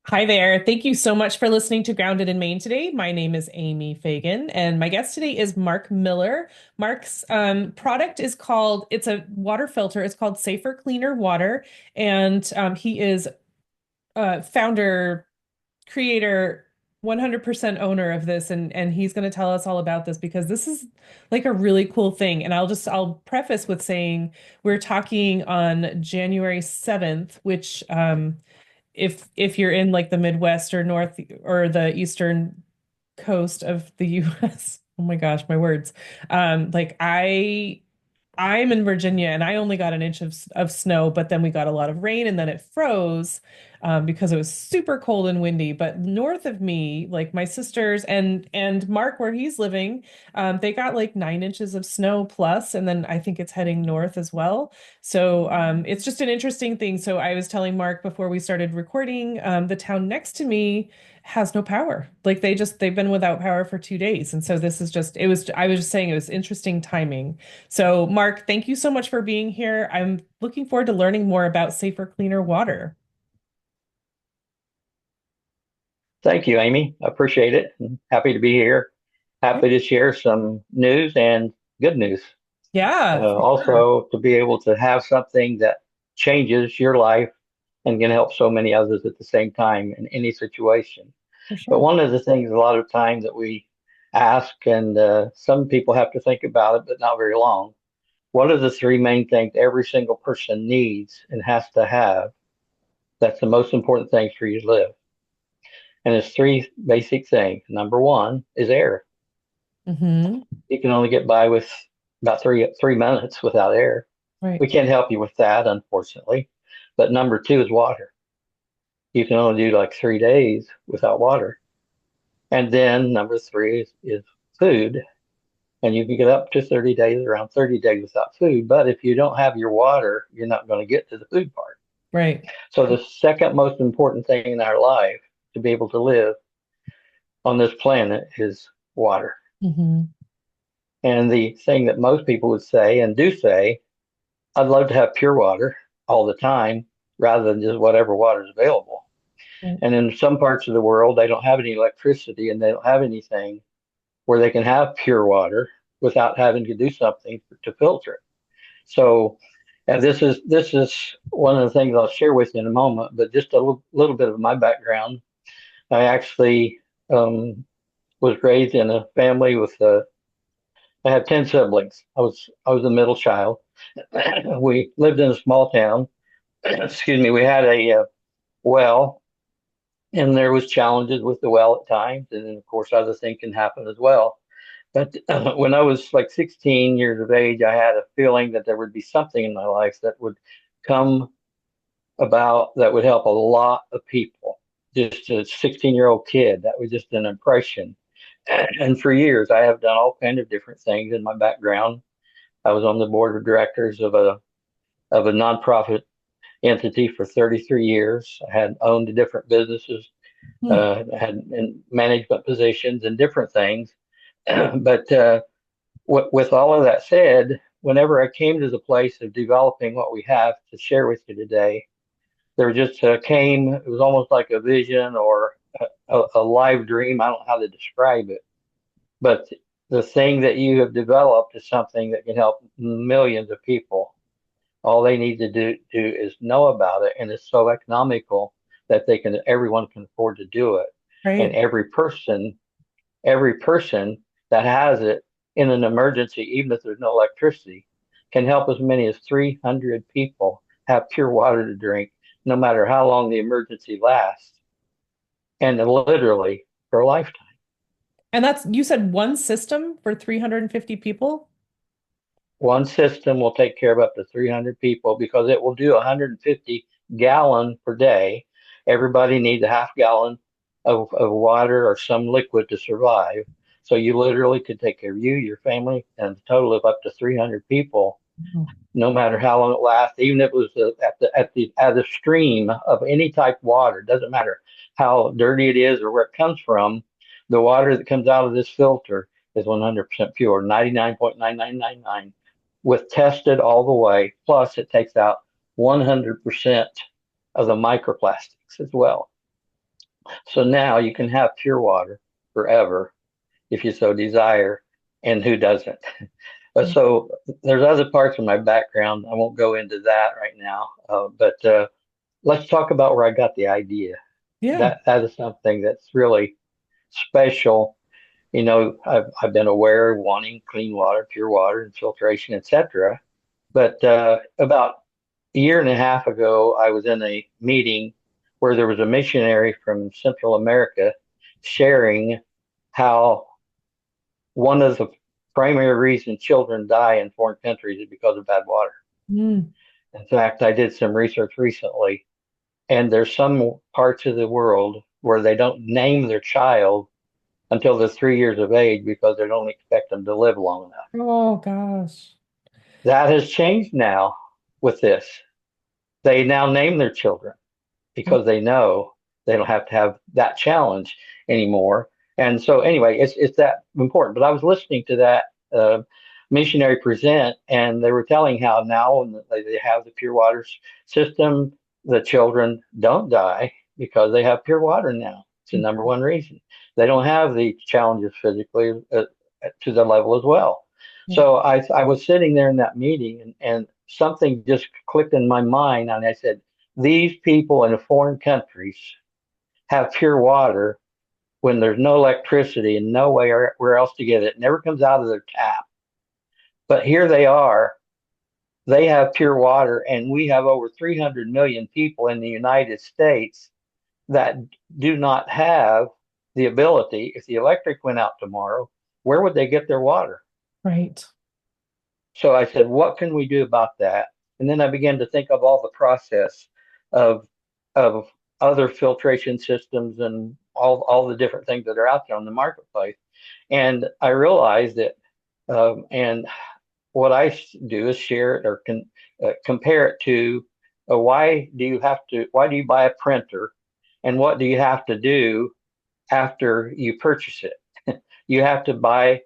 Hi there. Thank you so much for listening to Grounded in Maine today. My name is Amy Fagan, and my guest today is Mark Miller. Mark's product is it's a water filter. It's called Safer, Cleaner Water. And he is founder, creator, 100% owner of this. And he's going to tell us all about this because this is like a really cool thing. And I'll preface with saying we're talking on January 7th, which if you're in like the Midwest or North or the Eastern coast of the US. Oh my gosh, my words. Like I'm in Virginia and I only got an inch of snow, but then we got a lot of rain and then it froze because it was super cold and windy. But north of me, like my sisters and Mark, where he's living, they got like 9 inches of snow plus, and then I think it's heading north as well. So it's just an interesting thing. So I was telling Mark before we started recording, the town next to me has no power. Like they've been without power for 2 days. And so this is just I was just saying it was interesting timing. So Mark, thank you so much for being here. I'm looking forward to learning more about safer, cleaner water. Thank you, Amy. I appreciate it. I'm happy to be here. Happy to share some news and good news. Yeah, for sure. Also, to be able to have something that changes your life and can help so many others at the same time in any situation. For But sure. one of the things a lot of times that we ask, and some people have to think about it, but not very long. What are the three main things every single person needs and has to have? That's the most important thing for you to live. And it's three basic things. Number one is air. Hmm. You can only get by with about three minutes without air. Right. We can't help you with that, unfortunately. But number two is water. You can only do like 3 days without water. And then number three is food. And you can get up to 30 days, around 30 days without food. But if you don't have your water, you're not going to get to the food part. Right. So the second most important thing in our life to be able to live on this planet is water. Hmm. And the thing that most people would say and do say, I'd love to have pure water all the time rather than just whatever water is available. Right. And in some parts of the world, they don't have any electricity and they don't have anything where they can have pure water without having to do something to filter it. So, and this is one of the things I'll share with you in a moment, but just a little bit of my background. I actually was raised in a family with I had 10 siblings. I was the middle child. We lived in a small town. Excuse me. We had a well, and there was challenges with the well at times, and then of course other things can happen as well. But when I was like 16 years of age, I had a feeling that there would be something in my life that would come about that would help a lot of people. Just a 16-year-old kid, that was just an impression. And for years, I have done all kinds of different things in my background. I was on the board of directors of a nonprofit entity for 33 years. I had owned different businesses, Hmm. had in management positions and different things. But with all of that said, whenever I came to the place of developing what we have to share with you today, there just came, it was almost like a vision or a live dream. I don't know how to describe it, but the thing that you have developed is something that can help millions of people. All they need to do is know about it, and it's so economical that everyone can afford to do it. And Right. every person that has it in an emergency, even if there's no electricity, can help as many as 300 people have pure water to drink, no matter how long the emergency lasts, and literally for a lifetime. And that's you said one system for 350 people? One system will take care of up to 300 people because it will do 150 gallon per day. Everybody needs a half gallon of water or some liquid to survive. So you literally could take care of you, your family, and a total of up to 300 people, no matter how long it lasts. Even if it was at the stream of any type of water, doesn't matter how dirty it is or where it comes from. The water that comes out of this filter is 100% pure, 99.9999 with tested all the way. Plus, it takes out 100% of the microplastics as well. So now you can have pure water forever if you so desire, and who doesn't? So there's other parts of my background. I won't go into that right now, but let's talk about where I got the idea. Yeah. That is something that's really special. I've been aware of wanting clean water, pure water, and filtration, etc. But about a year and a half ago, I was in a meeting where there was a missionary from Central America sharing how one of the primary reasons children die in foreign countries is because of bad water. Mm, In fact, I did some research recently, and there's some parts of the world where they don't name their child until they're 3 years of age because they don't expect them to live long enough. oh gosh. That has changed now with this. They now name their children because they know they don't have to have that challenge anymore. And so, anyway, it's that important. But I was listening to that missionary present, and they were telling how now when they have the pure water system, the children don't die because they have pure water now. It's the number one reason. They don't have the challenges physically to the level as well. Yeah. So I was sitting there in that meeting, and something just clicked in my mind, and I said, these people in foreign countries have pure water when there's no electricity and no way where else to get it. It never comes out of their tap. But here they are. They have pure water, and we have over 300 million people in the United States that do not have the ability. If the electric went out tomorrow, where would they get their water? Right. So I said, what can we do about that? And then I began to think of all the process of of other filtration systems and all the different things that are out there on the marketplace. And I realized that, and what I do is share it or compare it to why do you buy a printer, and what do you have to do after you purchase it? You have to buy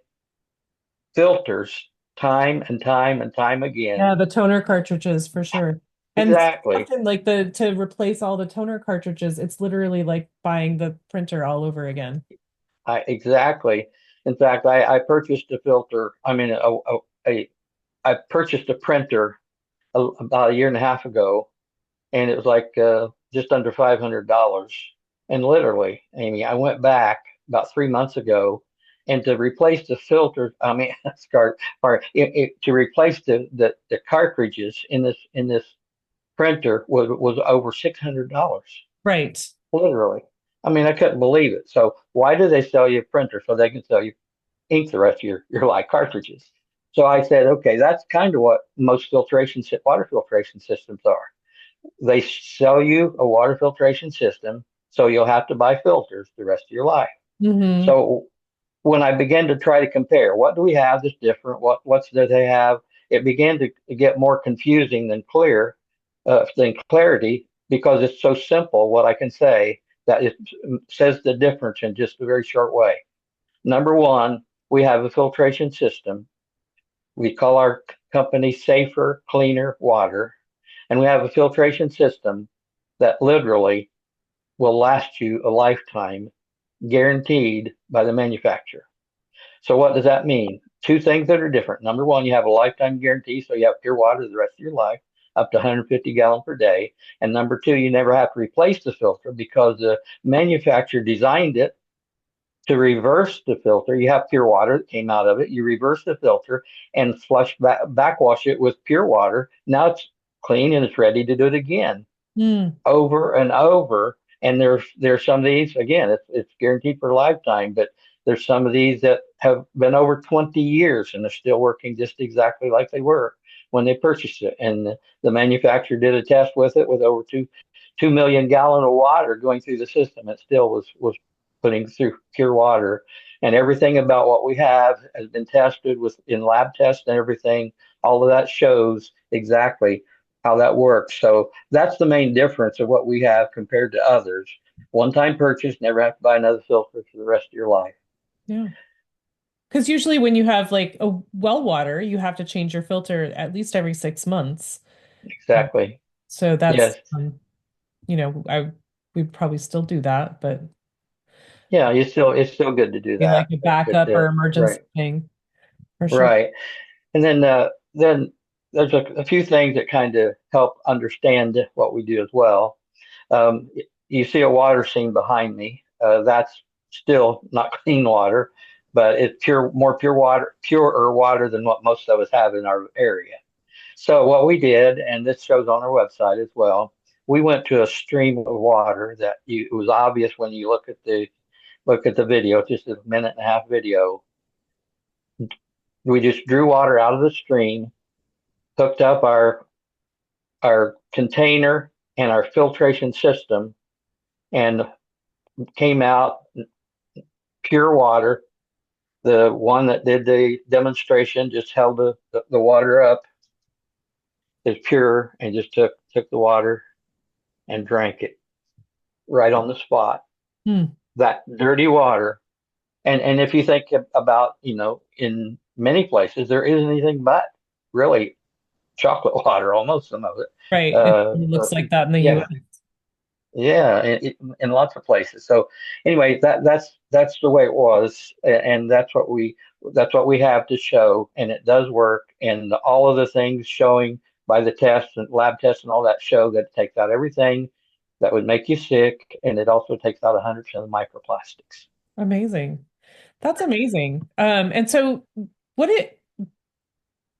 filters time and time and time again. Yeah, the toner cartridges for sure. And Exactly. often like the to replace all the toner cartridges, it's literally like buying the printer all over again. Exactly. In fact, I purchased a filter. I mean, I purchased a printer about a year and a half ago, and it was like just under $500. And literally, Amy, I went back about 3 months ago, and to replace the filter, I mean, to replace the cartridges in this printer was over $600. Right. Literally. I mean, I couldn't believe it. So why do they sell you a printer? So they can sell you ink the rest of your life cartridges. So I said, okay, that's kind of what most water filtration systems are. They sell you a water filtration system, so you'll have to buy filters the rest of your life. Hmm. So when I began to try to compare, what do we have that's different? What's do they have? It began to get more confusing than clarity, because it's so simple. What I can say that it says the difference in just a very short way. Number one, we have a filtration system. We call our company Safer, Cleaner Water, and we have a filtration system that literally will last you a lifetime, guaranteed by the manufacturer. So what does that mean? Two things that are different. Number one, you have a lifetime guarantee, so you have pure water the rest of your life, up to 150 gallons per day. And number two, you never have to replace the filter because the manufacturer designed it to reverse the filter. You have pure water that came out of it. You reverse the filter and backwash it with pure water. Now it's clean and it's ready to do it again, Mm. over and over. And there's some of these, again, it's guaranteed for a lifetime, but there's some of these that have been over 20 years and they're still working just exactly like they were when they purchased it. And the manufacturer did a test with it with over 2 million gallon of water going through the system. It still was putting through pure water. And everything about what we have has been tested with in lab tests and everything. All of that shows exactly how that works. So that's the main difference of what we have compared to others. One time purchase, never have to buy another filter for the rest of your life. Yeah. Because usually when you have like a well water, you have to change your filter at least every 6 months. Uh, Exactly. So that's Yes. you know, I we probably still do that, but Yeah, it's still good to do be like that. a backup or emergency Right, thing for sure. right. And then there's a few things that kind of help understand what we do as well. You see a water scene behind me. That's still not clean water, but it's more pure water, purer water than what most of us have in our area. So what we did, and this shows on our website as well, we went to a stream of water that it was obvious when you look at the video, just a minute and a half video. We just drew water out of the stream, hooked up our container and our filtration system, and came out pure water. The one that did the demonstration just held the water up as pure and just took the water and drank it right on the spot. Hmm. That dirty water. And if you think about, in many places there isn't anything but really chocolate water, almost some of it. Right. It Uh, looks like that in the yeah, US. yeah, in lots of places. So anyway, that's the way it was, and that's what we have to show, and it does work. And all of the things showing by the tests and lab tests and all that show that it takes out everything that would make you sick, and it also takes out 100% of the microplastics. Amazing. That's amazing. And so what it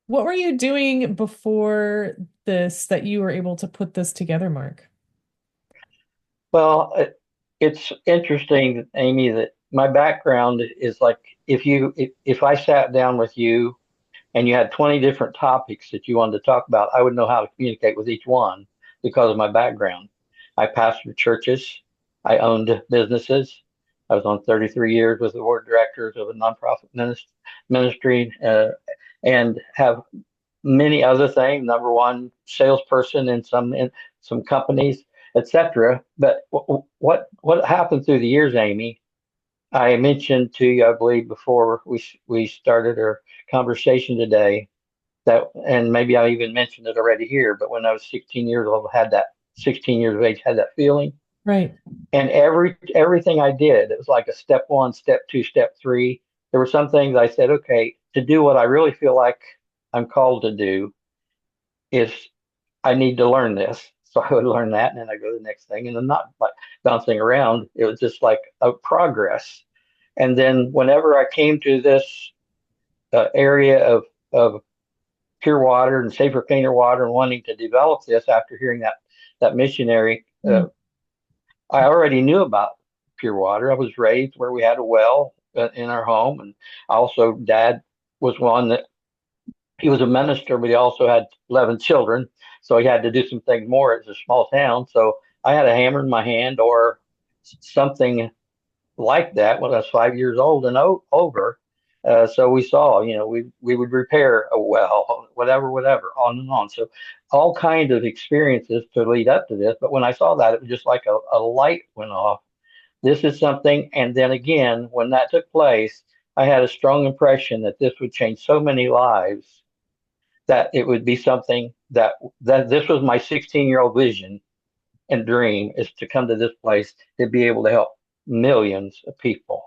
what were you doing before this that you were able to put this together, Mark? Well, it's interesting, Amy, that my background is like if I sat down with you and you had 20 different topics that you wanted to talk about, I would know how to communicate with each one because of my background. I pastored churches, I owned businesses. I was on 33 years with the board of directors of a nonprofit ministry, and have many other things. Number one, salesperson in some companies, etc. But what happened through the years, Amy? I mentioned to you, I believe, before we started our conversation today that, and maybe I even mentioned it already here, but when I was 16 years old, had that 16 years of age, had that feeling, Right. and everything I did, it was like a step one, step two, step three. There were some things I said, okay, to do what I really feel like I'm called to do is I need to learn this. So I would learn that, and then I go to the next thing, and I'm not like bouncing around. It was just like a progress. And then whenever I came to this area of pure water and safer, cleaner water, and wanting to develop this after hearing that missionary, Hmm. I already knew about pure water. I was raised where we had a well in our home, and also Dad was one that he was a minister, but he also had 11 children. So he had to do some things more. It's a small town. So I had a hammer in my hand or something like that when I was 5 years old and over. So we saw, we would repair a well, whatever, on and on. So all kinds of experiences to lead up to this. But when I saw that, it was just like a light went off. This is something. And then again, when that took place, I had a strong impression that this would change so many lives that it would be something that this was my 16-year-old vision and dream is to come to this place to be able to help millions of people.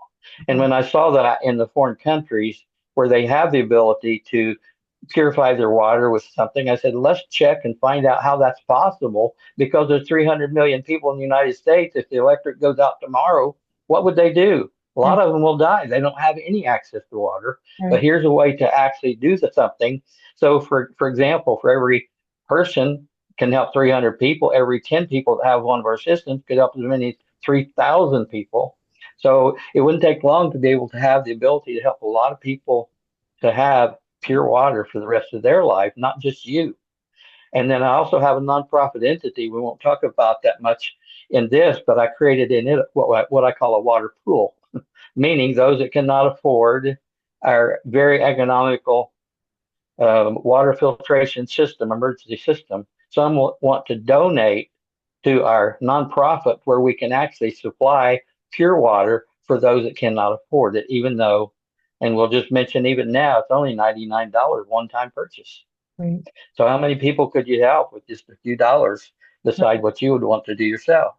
And when I saw that in the foreign countries where they have the ability to purify their water with something, I said, let's check and find out how that's possible because there's 300 million people in the United States. If the electric goes out tomorrow, what would they do? A lot Right. of them will die. They don't have any access to water. But Right. here's a way to actually do something. So, for example, for every person can help 300 people, every 10 people that have one of our systems could help as many as 3,000 people. So it wouldn't take long to be able to have the ability to help a lot of people to have pure water for the rest of their life, not just you. And then I also have a nonprofit entity. We won't talk about that much in this, but I created in it what I call a water pool, meaning those that cannot afford our very economical water filtration system, emergency system. Some will want to donate to our nonprofit where we can actually supply pure water for those that cannot afford it, even though, and we'll just mention even now, it's only $99 one-time purchase. Right. So how many people could you help with just a few dollars beside what you would want to do yourself?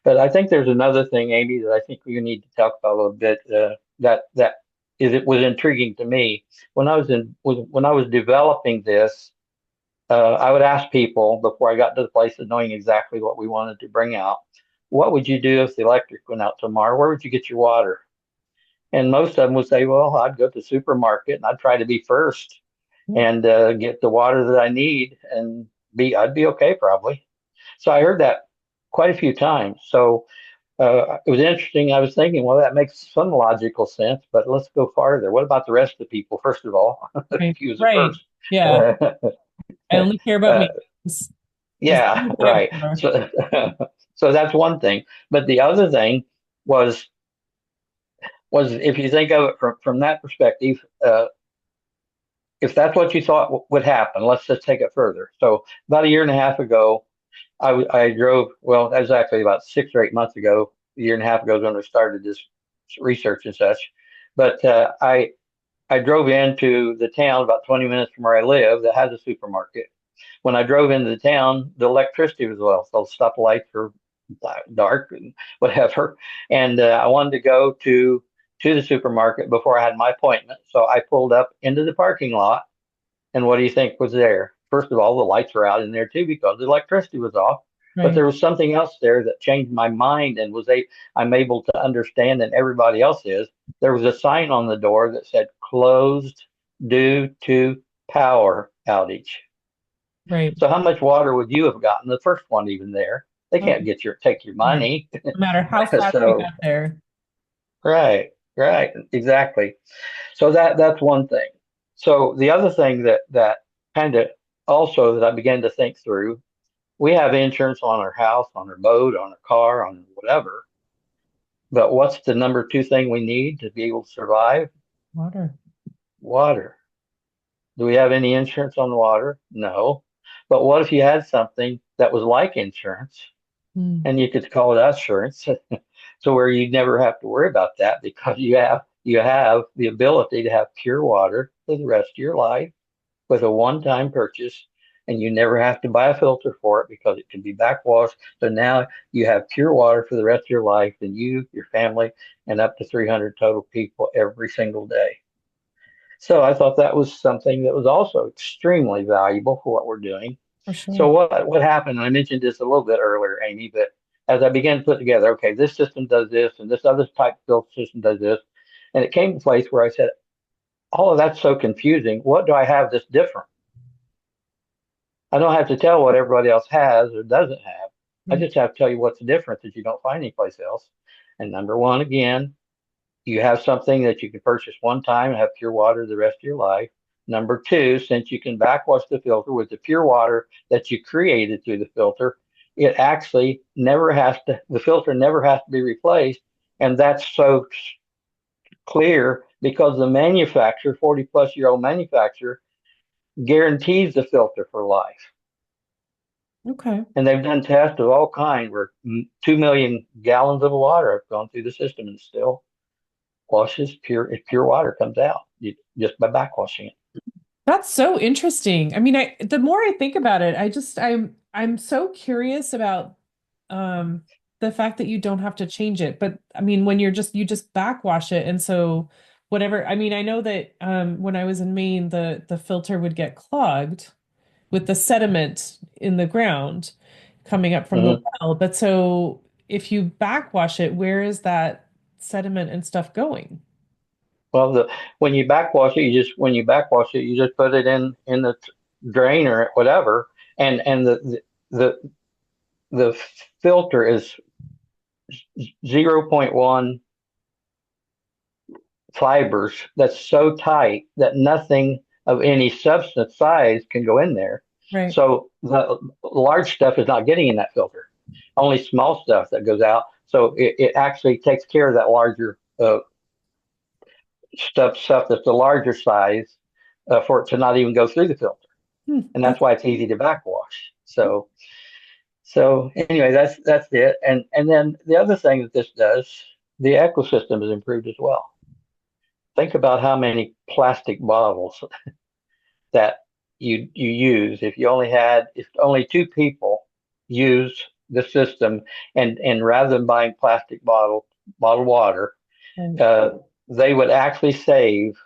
But I think there's another thing, Amy, that I think we need to talk about a little bit. That is it was intriguing to me when I was developing this. I would ask people before I got to the place of knowing exactly what we wanted to bring out. What would you do if the electric went out tomorrow? Where would you get your water? And most of them would say, well, I'd go to the supermarket and I'd try to be first Yeah. and get the water that I need and I'd be okay probably. So I heard that quite a few times. So it was interesting. I was thinking, well, that makes some logical sense, but let's go farther. What about the rest of the people, first of all? Right. He was the Right. first. Yeah. Uh, I only care about me. As long yeah, as I have right. water. So, so that's one thing. But the other thing was if you think of it from that perspective, if that's what you thought would happen, let's just take it further. So about a year and a half ago, I drove, well, that was actually about 6 or 8 months ago, a year and a half ago is when we started this research and such. But I drove into the town about 20 minutes from where I live that has a supermarket. When I drove into the town, the electricity was low, so stoplights were dark and whatever. And I wanted to go to the supermarket before I had my appointment. So I pulled up into the parking lot, and what do you think was there? First of all, the lights were out in there too because the electricity was off. But Right. there was something else there that changed my mind and I'm able to understand, and everybody else is. There was a sign on the door that said closed due to power outage. Right. So how much water would you have gotten the first one even there? They Oh, can't take your right. money. No matter how fast you So got there. right, right, exactly. So that's one thing. So the other thing that kind of also that I began to think through, we have insurance on our house, on our boat, on our car, on whatever. But what's the number two thing we need to be able to survive? Water. Water. Do we have any insurance on water? No. But what if you had something that was like insurance Mm, and you could call it assurance, so where you never have to worry about that because you have the ability to have pure water for the rest of your life with a one-time purchase, and you never have to buy a filter for it because it can be backwashed. So now you have pure water for the rest of your life, and you, your family, and up to 300 total people every single day. So I thought that was something that was also extremely valuable for what we're doing. for So sure. what happened? I mentioned this a little bit earlier, Amy, but as I began to put together, okay, this system does this, and this other type of filter system does this, and it came to a place where I said, all of that's so confusing. What do I have that's different? I don't have to tell what everybody else has or doesn't have. I Right. just have to tell you what's the difference that you don't find anyplace else. And number one, again, you have something that you can purchase one time and have pure water the rest of your life. Number two, since you can backwash the filter with the pure water that you created through the filter, it actually never has to, the filter never has to be replaced. And that's so clear because the manufacturer, 40 plus year old manufacturer, guarantees the filter for life. Okay. And they've done tests of all kinds where 2 million gallons of water have gone through the system and still washes pure water comes out just by backwashing it. That's so interesting. I mean, the more I think about it, I'm so curious about um the fact that you don't have to change it. But I mean, when you just backwash it, and so whatever, I mean, I know that when I was in Maine, the filter would get clogged with the sediment in the ground coming up from the Mm-hmm. well. But so if you backwash it, where is that sediment and stuff going? Well, when you backwash it, you just put it in the drain or whatever, and the the filter is 0.1 fibers that's so tight that nothing of any substance size can go in there. Right. So the large stuff is not getting in that filter, only small stuff that goes out. So it actually takes care of that larger stuff that's the larger size for it to not even go through the filter. Hmm, And that's that's why it's easy to backwash. So anyway, that's it. And then the other thing that this does, the ecosystem is improved as well. Think about how many plastic bottles that you use if only two people use the system, and rather than buying plastic bottled water, Right. uh, they would actually save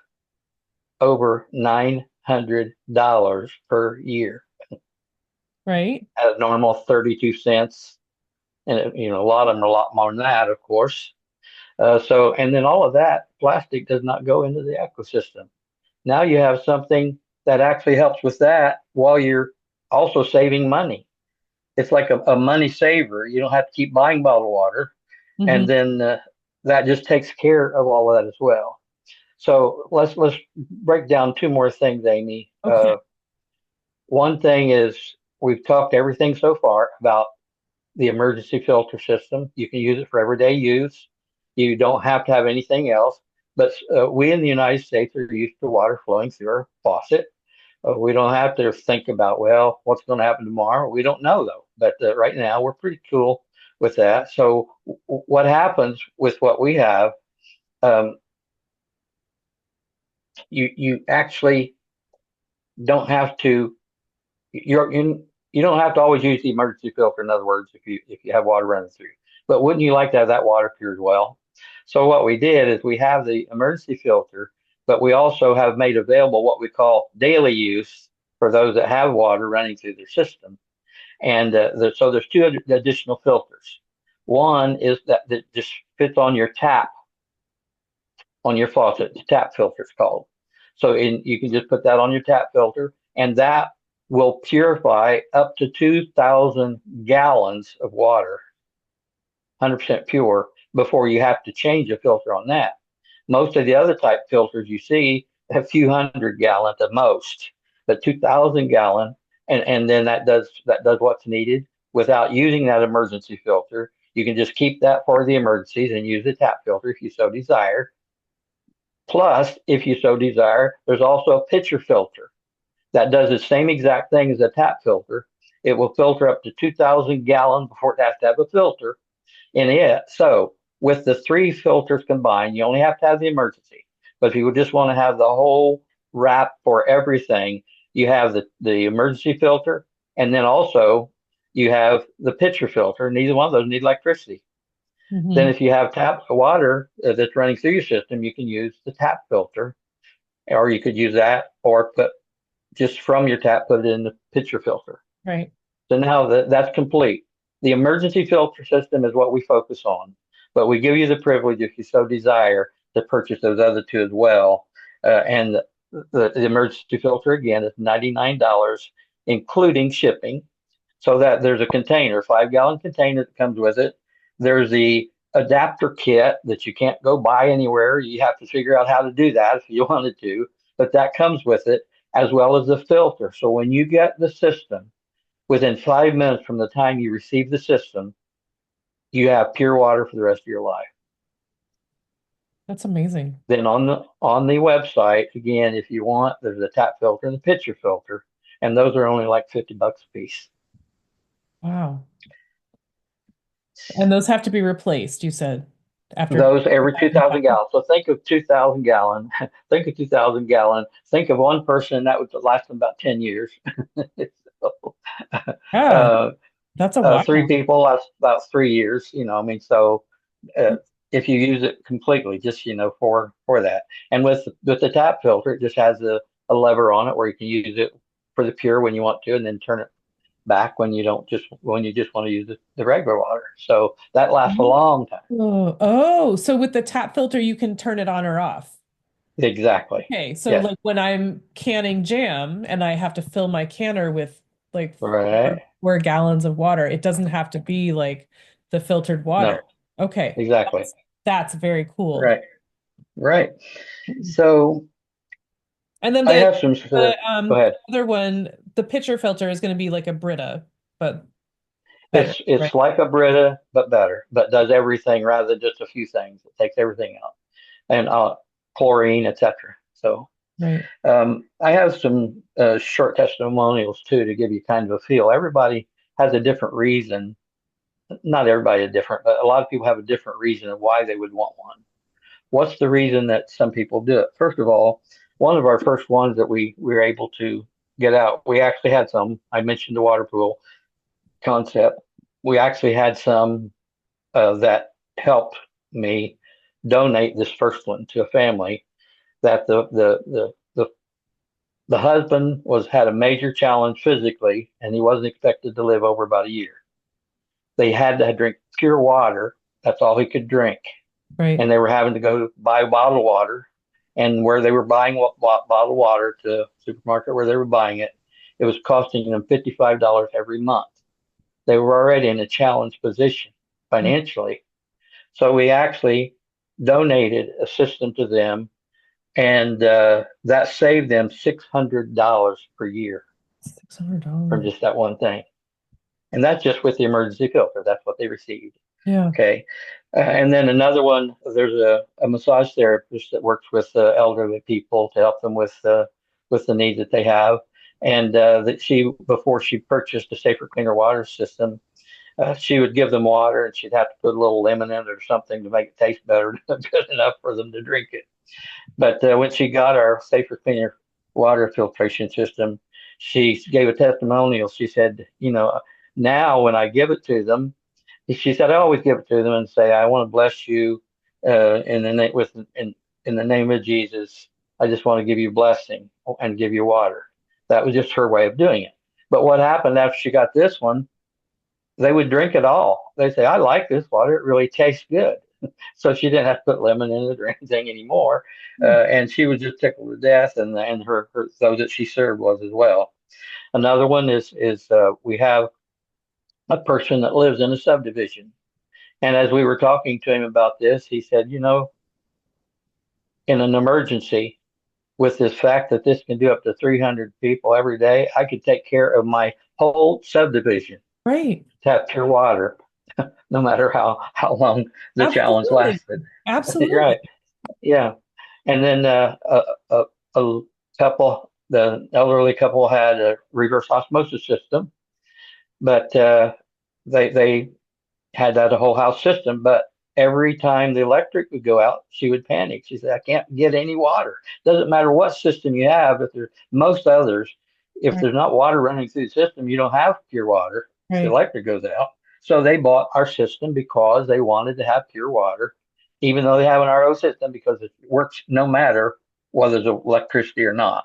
over $900 per year Right. at a normal 32 cents. And a lot of them are a lot more than that, of course. And then all of that plastic does not go into the ecosystem. Now you have something that actually helps with that while you're also saving money. It's like a money saver. You don't have to keep buying bottled water, Hmm. and then that just takes care of all of that as well. So let's break down two more things, Amy. Okay. One thing is we've talked everything so far about the emergency filter system. You can use it for everyday use. You don't have to have anything else. But we in the United States are used to water flowing through our faucet. We don't have to think about, well, what's going to happen tomorrow. We don't know though. But right now we're pretty cool with that. So what happens with what we have? Um, you actually don't have to you're in you don't have to always use the emergency filter. In other words, if you have water running through, but wouldn't you like to have that water pure as well? So what we did is we have the emergency filter, but we also have made available what we call daily use for those that have water running through their system. And so there's two additional filters. One is that just fits on your tap on your faucet. The tap filter is called. You can just put that on your tap filter, and that will purify up to 2,000 gallons of water, 100% pure, before you have to change a filter on that. Most of the other type filters you see, a few hundred gallons at most, but 2,000 gallon, and then that does what's needed without using that emergency filter. You can just keep that for the emergencies and use the tap filter if you so desire. Plus, if you so desire, there's also a pitcher filter that does the same exact thing as a tap filter. It will filter up to 2,000 gallons before it has to have a filter in it. So, with the three filters combined, you only have to have the emergency. But if you would just want to have the whole wrap for everything, you have the emergency filter, and then also you have the pitcher filter. Neither one of those need electricity. Then, Hmm. if you have tap water that's running through your system, you can use the tap filter, or you could use that, or put just from your tap, put it in the pitcher filter. Right. So now that's complete. The emergency filter system is what we focus on, but we give you the privilege, if you so desire, to purchase those other two as well. And the emergency filter again is $99, including shipping. So that there's a container, 5 gallon container that comes with it. There's the adapter kit that you can't go buy anywhere. You have to figure out how to do that if you wanted to, but that comes with it, as well as the filter. So when you get the system, within 5 minutes from the time you receive the system, you have pure water for the rest of your life. That's amazing. Then on the website, again, if you want, there's a tap filter and the pitcher filter, and those are only like $50 a piece. Wow. And those have to be replaced, you said, after Those every 2005. 2,000 gallons. So think of 2,000 gallon. Think of 2,000 gallon. Think of one person that would last them about 10 years. So, Yeah, uh, that's a while. three people, that's about 3 years. I mean, so uh, if you use it completely, just for that, and with the tap filter, it just has a lever on it where you can use it for the pure when you want to, and then turn it back when you just want to use the regular water. So that lasts a long time. Oh, so with the tap filter, you can turn it on or off. Exactly. Okay, so Yes. like when I'm canning jam and I have to fill my canner with like Right. 4 gallons of water, it doesn't have to be like the filtered water. No. Okay, Exactly. that's very cool. Right. Right. So And then I the have some. the Go ahead. other one, the pitcher filter is going to be like a Brita, but better, It's right? like a Brita, but better, but does everything rather than just a few things. It takes everything out, and chlorine, etc. So Right. I have some short testimonials too to give you kind of a feel. Everybody has a different reason. Not everybody is different, but a lot of people have a different reason of why they would want one. What's the reason that some people do it? First of all, one of our first ones that we were able to get out, we actually had some. I mentioned the water pool concept. we actually had some that helped me donate this first one to a family that the husband was had a major challenge physically, and he wasn't expected to live over about a year. They had to drink pure water. That's all he could drink, Right. and they were having to go buy bottled water. And where they were buying bottled water to the supermarket where they were buying it, it was costing them $55 every month. They were already in a challenged position financially. So we actually donated a system to them, and that saved them $600 per year from $600. just that one thing. And that's just with the emergency filter. That's what they received. Yeah. Okay. And then another one, there's a massage therapist that works with elderly people to help them with the needs that they have. And that she, before she purchased a safer, cleaner water system, she would give them water and she'd have to put a little lemon in it or something to make it taste better, good enough for them to drink it. But when she got our safer, cleaner water filtration system, she gave a testimonial. She said, now when I give it to them, she said, I always give it to them and say, I want to bless you in the name in the name of Jesus. I just want to give you blessing and give you water. That was just her way of doing it. But what happened after she got this one? They would drink it all. They say, I like this water. It really tastes good. So she didn't have to put lemon in it or anything anymore. Hmm. And she was just tickled to death, and her those that she served was as well. Another one is we have a person that lives in a subdivision, and as we were talking to him about this, he said, in an emergency, with this fact that this can do up to 300 people every day, I could take care of my whole subdivision Right. to have pure water, no matter how long the challenge Absolutely. lasted. Absolutely. Right? Yeah. And then a couple, the elderly couple had a reverse osmosis system, but they had that whole house system. But every time the electric would go out, she would panic. She said, "I can't get any water. Doesn't matter what system you have. If there's most others, if Right. there's not water running through the system, you don't have pure water if the Right. electric goes out." So they bought our system because they wanted to have pure water, even though they have an RO system because it works no matter whether there's electricity or not.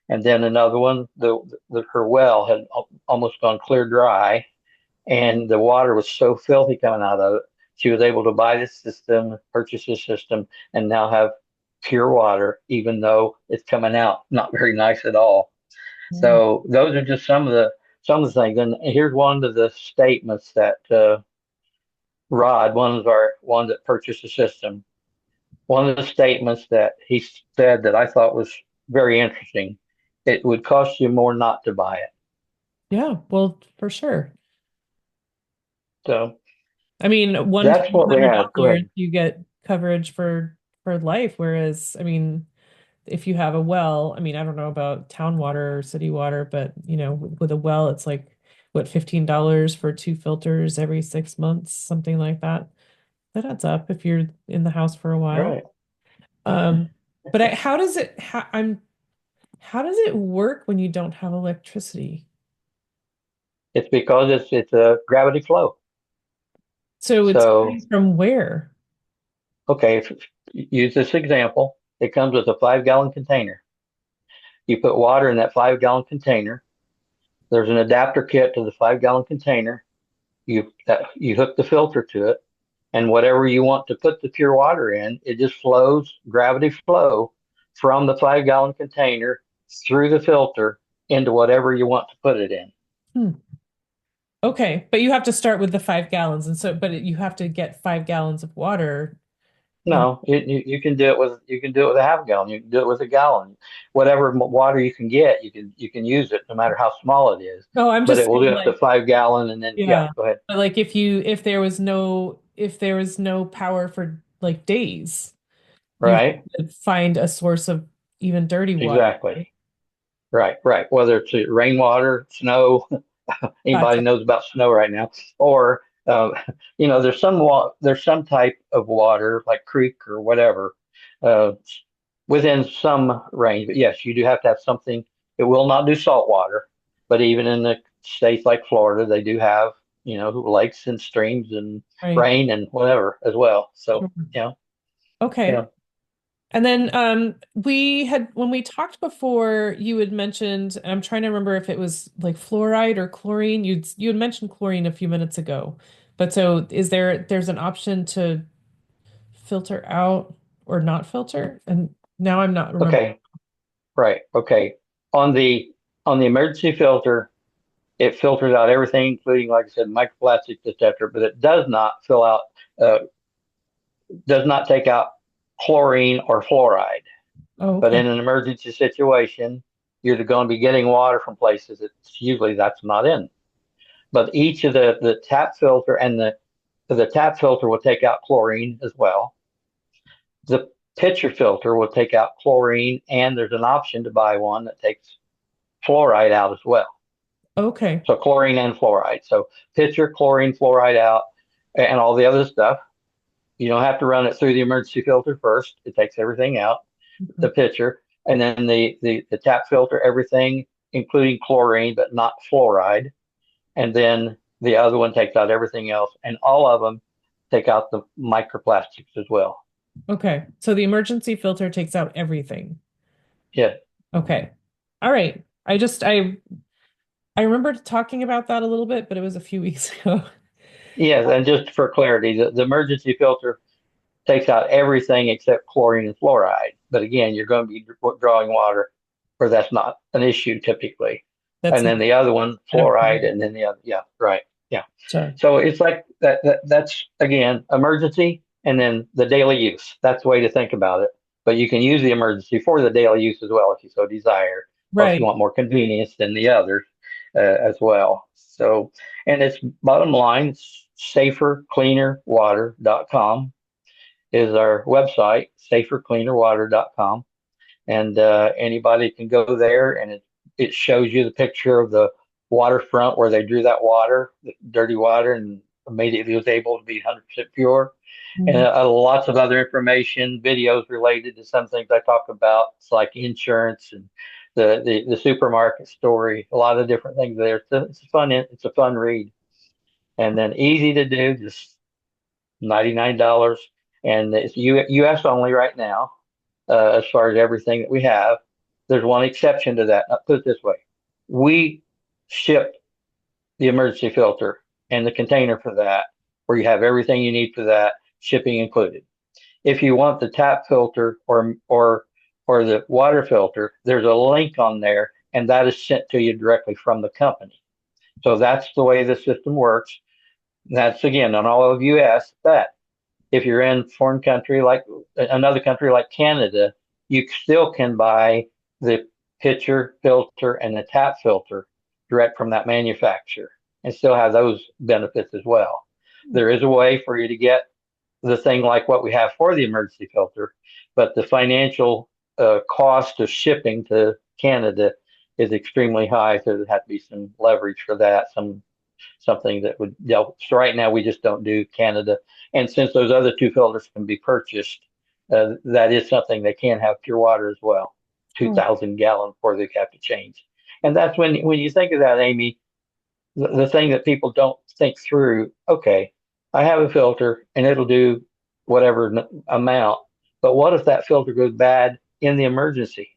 And then another one, her well had almost gone clear dry, and the water was so filthy coming out of it. She was able to buy this system, purchase this system, and now have pure water, even though it's coming out not very nice at all. Yeah. So those are just some of the things. And here's one of the statements that Rod, one that purchased the system, one of the statements that he said that I thought was very interesting. It would cost you more not to buy it. Yeah. Well, for sure. So I mean, one that's few what we have. Go $100 ahead. you get coverage for life, whereas I mean, if you have a well, I mean, I don't know about town water or city water, but with a well, it's like what, $15 for two filters every 6 months, something like that. That adds up if you're in the house for a while. Right. Um, but how does it work when you don't have electricity? It's because it's a gravity flow. So it's So, coming from where? okay, use this example. It comes with a 5 gallon container. You put water in that 5 gallon container. There's an adapter kit to the 5 gallon container. You hook the filter to it, and whatever you want to put the pure water in, it just flows gravity flow from the 5 gallon container through the filter into whatever you want to put it in. Hmm. Okay, but you have to start with the 5 gallons, and so, you have to get 5 gallons of water in. No, you can do it with a half gallon. You can do it with a gallon. Whatever water you can get, you can use it no matter how small it is. Oh, I'm But just it will do saying, up to like, 5 gallon, and then yeah, yeah. go ahead. But like, if there was no power for like days, you Right, have to find a source of even dirty water, exactly. right? Right. Whether it's rainwater, snow, anybody Gotcha. knows about snow right now, or there's some type of water like creek or whatever uh, within some range. But yes, you do have to have something. It will not do salt water, but even in the states like Florida, they do have lakes and streams and Right. rain and whatever as well. So, Sure. you know, Okay. yeah. And then we had when we talked before, you had mentioned, and I'm trying to remember if it was like fluoride or chlorine. You had mentioned chlorine a few minutes ago. But so there's an option to filter out or not filter? And now I'm not remembering. Okay. Right. Okay. On the on the emergency filter, it filters out everything, including, like I said, microplastics, etc. But it uh, does not take out chlorine or fluoride. Oh, But okay. in an emergency situation, you're going to be getting water from places that usually that's not in. But each of the tap filter and the tap filter will take out chlorine as well. The pitcher filter will take out chlorine, and there's an option to buy one that takes fluoride out as well. Okay. So chlorine and fluoride. So pitcher, chlorine, fluoride out, and all the other stuff. You don't have to run it through the emergency filter first. It takes everything out, the Mhm. pitcher, and then the tap filter, everything, including chlorine, but not fluoride. And then the other one takes out everything else, and all of them take out the microplastics as well. Okay. So the emergency filter takes out everything. Yeah. Okay. All right. I remember talking about that a little bit, but it was a few weeks ago. Yes, and just for clarity, the emergency filter takes out everything except chlorine and fluoride. But again, you're going to be drawing water where that's not an issue typically. That's And not then the other one, an fluoride, improvement. and then the other, yeah, right, yeah. Sure. So it's like that's again emergency, and then the daily use. That's the way to think about it. But you can use the emergency for the daily use as well if you so desire, or if you Right. want more convenience than the others as well. So, and it's bottom line, safercleanerwater.com is our website, safercleanerwater.com. And anybody can go there, and it shows you the picture of the waterfront where they drew that water, the dirty water, and immediately was able to be 100% pure. And Mhm. lots of other information, videos related to some things I talk about. It's like insurance and the supermarket story, a lot of different things there. It's a fun read, and then easy to do, just $99, and it's U.S. only right now. As far as everything that we have, there's one exception to that. I'll put it this way: we ship the emergency filter and the container for that, where you have everything you need for that, shipping included. If you want the tap filter or the water filter, there's a link on there, and that is sent to you directly from the company. So that's the way the system works. That's again on all of US, but if you're in foreign country like another country like Canada, you still can buy the pitcher filter and the tap filter direct from that manufacturer and still have those benefits as well. There is a way for you to get the thing like what we have for the emergency filter, but the financial cost of shipping to Canada is extremely high, so there has to be some leverage for that, something that would help. So right now we just don't do Canada. And since those other two filters can be purchased, that is something they can have pure water as well, Oh. 2,000 gallon before they have to change. And that's when you think of that, Amy, the thing that people don't think through, okay, I have a filter and it'll do whatever amount, but what if that filter goes bad in the emergency?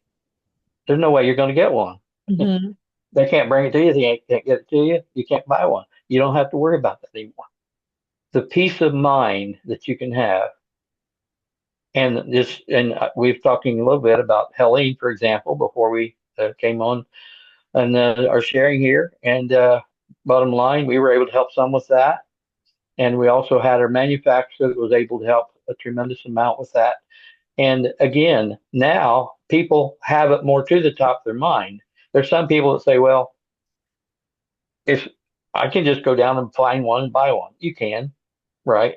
There's no way you're going to get one. Mhm. They can't bring it to you. They can't get it to you. You can't buy one. You don't have to worry about that anymore. The peace of mind that you can have, and we've talking a little bit about Helene, for example, before we came on and are sharing here. And bottom line, we were able to help some with that, and we also had our manufacturer that was able to help a tremendous amount with that. And again, now people have it more to the top of their mind. There's some people that say, well, if I can just go down and find one and buy one, you can, right?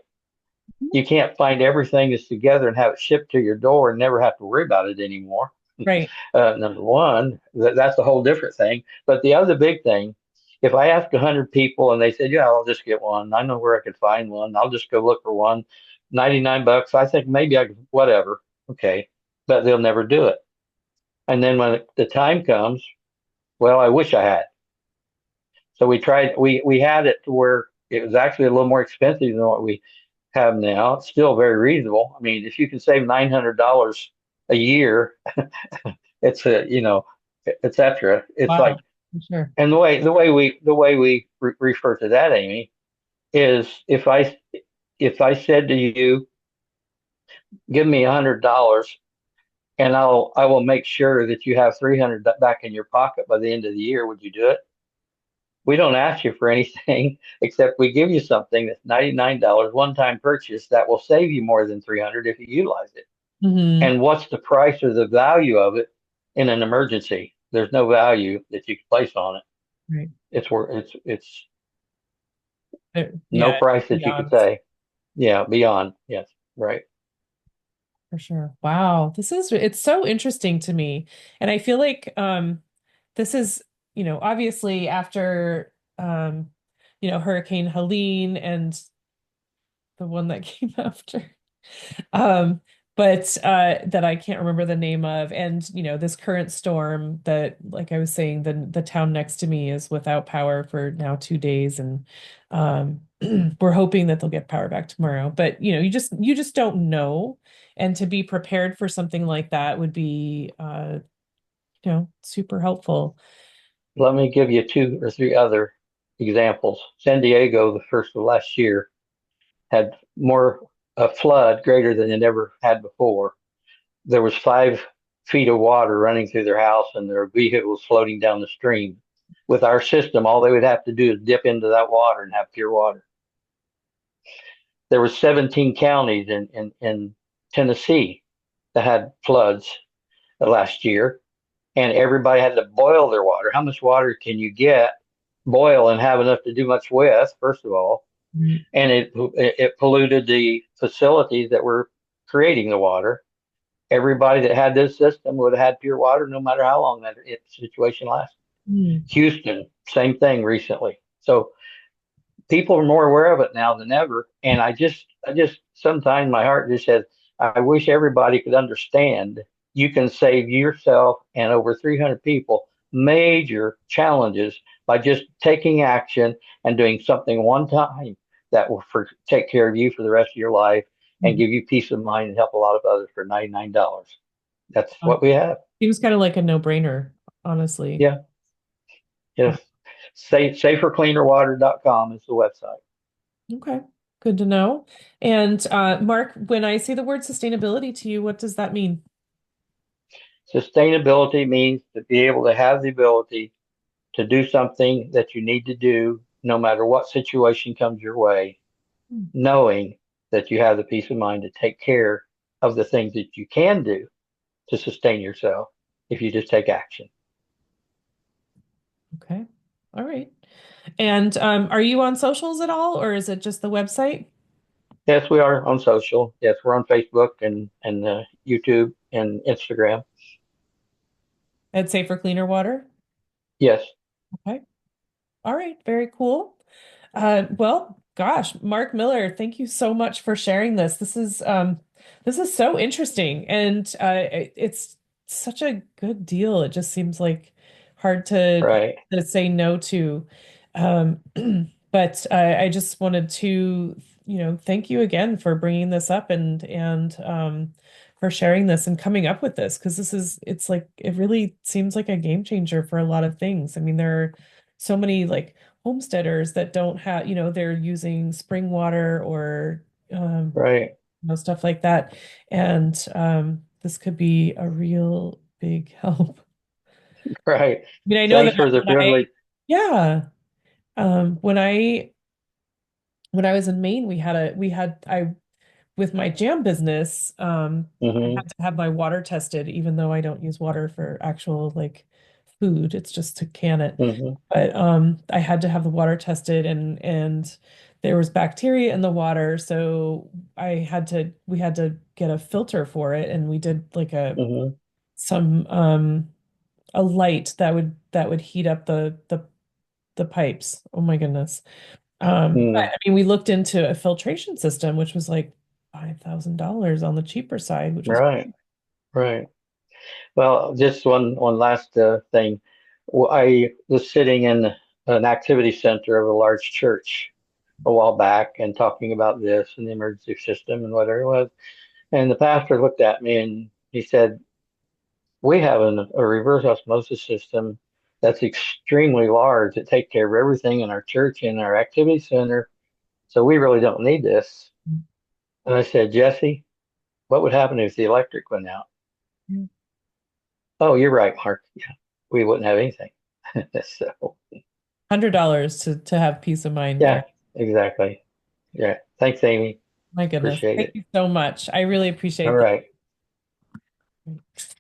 You can't find everything that's together and have it shipped to your door and never have to worry about it anymore. Right. Number one, that's a whole different thing. But the other big thing, if I ask 100 people and they said, yeah, I'll just get one. I know where I could find one. I'll just go look for one. 99 bucks. I think maybe I could, whatever. Okay. But they'll never do it. And then when the time comes, well, I wish I had. So we had it to where it was actually a little more expensive than what we have now. It's still very reasonable. I mean, if you can save $900 a year, it's a, etc. It's Wow, like, for sure. and the way we refer to that, Amy, is if I said to you, give me $100 and I will make sure that you have 300 back in your pocket by the end of the year, would you do it? We don't ask you for anything except we give you something that's $99 one-time purchase that will save you more than 300 if you utilize it. Hmm. And what's the price or the value of it in an emergency? There's no value that you can place on it. Right. It's no Yeah, price that you could beyond say. Yeah, beyond. Yes, right. for sure. Wow, it's so interesting to me. And I feel like this is, obviously after Hurricane Helene and the one that came after. Um, but that I can't remember the name of. And, this current storm that, like I was saying, the town next to me is without power for now 2 days. And we're hoping that they'll get power back tomorrow. But, you just don't know. And to be prepared for something like that would be super helpful. Let me give you two or three other examples. San Diego, the first of last year, had more a flood greater than it ever had before. There was 5 feet of water running through their house and their vehicles floating down the stream. With our system, all they would have to do is dip into that water and have pure water. There were 17 counties in Tennessee that had floods last year, and everybody had to boil their water. How much water can you get, boil, and have enough to do much with, first of all? Mm. And it polluted the facilities that were creating the water. Everybody that had this system would have had pure water no matter how long that situation lasted. Mm. Houston, same thing recently. So people are more aware of it now than ever. And I just sometimes my heart just says, I wish everybody could understand you can save yourself and over 300 people major challenges by just taking action and doing something one time that will take care of you for the rest of your life and Mm. give you peace of mind and help a lot of others for $99. That's Uh, what we have. Seems kind of like a no-brainer, honestly. Yeah. Yes. Safercleanerwater.com is the website. Okay, good to know. And Mark, when I say the word sustainability to you, what does that mean? Sustainability means to be able to have the ability to do something that you need to do no matter what situation comes your way, Hmm. knowing that you have the peace of mind to take care of the things that you can do to sustain yourself if you just take action. Okay, all right. And are you on socials at all, or is it just the website Yes, we are on social. Yes, we're on Facebook and YouTube and Instagram. at Safer Cleaner Water? Yes, Okay, all right, very cool. Well, gosh, Mark Miller, thank you so much for sharing this. This is so interesting, and it's such a good deal. It just seems like hard right, to say no to. Um, but I just wanted to, thank you again for bringing this up and for sharing this and coming up with this because it's like it really seems like a game changer for a lot of things. I mean, there are so many like homesteaders that don't have, they're using spring water or right, stuff like that. And this could be a real big help. right. I mean, I know that Thanks for the privilege. yeah, when I was in Maine, I with my jam business, I Hmm. had to have my water tested, even though I don't use water for actual like food. It's just to can it. Hmm. But I had to have the water tested and there was bacteria in the water, so we had to get a filter for it, and we did like Hmm. some a light that would heat up the pipes. Oh my goodness. But Mm. I mean, we looked into a filtration system, which was like $5,000 on the cheaper side, which was Right, right. Well, just one last thing. I was sitting in an activity center of a large church, a while back and talking about this and the emergency system and whatever it was. And the pastor looked at me and he said, "We have a reverse osmosis system that's extremely large that takes care of everything in our church and our activity center. So we really don't need this." And I said, "Jesse, what would happen if the electric went out?" "Oh, you're right, Mark. Yeah, we wouldn't have anything." So, $100 to have peace of mind yeah, there. exactly. Yeah. Thanks, Amy. My goodness. Appreciate Thank it. you so much. I really All appreciate right. that.